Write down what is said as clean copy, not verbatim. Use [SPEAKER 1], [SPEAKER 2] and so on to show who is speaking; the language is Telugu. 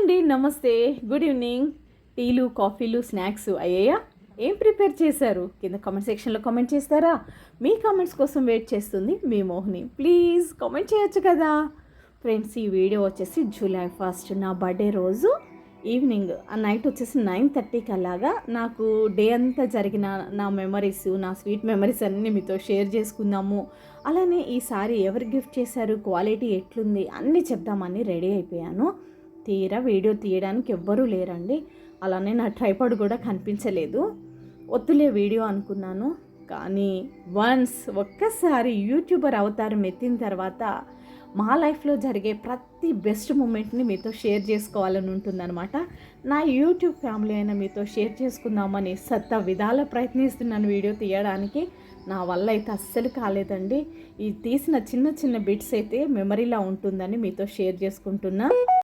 [SPEAKER 1] అండి, నమస్తే, గుడ్ ఈవినింగ్. టీలు, కాఫీలు, స్నాక్స్ అయ్యాయా? ఏం ప్రిపేర్ చేశారు? కింద కామెంట్ సెక్షన్లో కామెంట్ చేస్తారా? మీ కామెంట్స్ కోసం వెయిట్ చేస్తుంది మీ మోహిని. ప్లీజ్ కామెంట్ చేయొచ్చు కదా ఫ్రెండ్స్. ఈ వీడియో వచ్చేసి జూలై 1 నా బర్త్డే రోజు ఈవినింగ్ నైట్ వచ్చేసి 9:30కి అలాగా నాకు డే అంతా జరిగిన నా మెమరీస్, నా స్వీట్ మెమరీస్ అన్నీ మీతో షేర్ చేసుకుందాము. అలానే ఈసారి ఎవరు గిఫ్ట్ చేశారు, క్వాలిటీ ఎట్లుంది అన్నీ చెప్దామని రెడీ అయిపోయాను. తీరా వీడియో తీయడానికి ఎవ్వరూ లేరండి. అలానే నా ట్రైపాడ్ కూడా కనిపించలేదు. వద్దులే వీడియో అనుకున్నాను. కానీ ఒక్కసారి యూట్యూబర్ అవతారం ఎత్తిన తర్వాత మా లైఫ్లో జరిగే ప్రతి బెస్ట్ మూమెంట్ని మీతో షేర్ చేసుకోవాలని ఉంటుందన్నమాట. నా యూట్యూబ్ ఫ్యామిలీ అయినా మీతో షేర్ చేసుకుందామని విధాల ప్రయత్నిస్తున్నాను వీడియో తీయడానికి. నా వల్ల అయితే అస్సలు కాలేదండి. ఈ తీసిన చిన్న చిన్న బిట్స్ అయితే మెమరీలా ఉంటుందని మీతో షేర్ చేసుకుంటున్నా.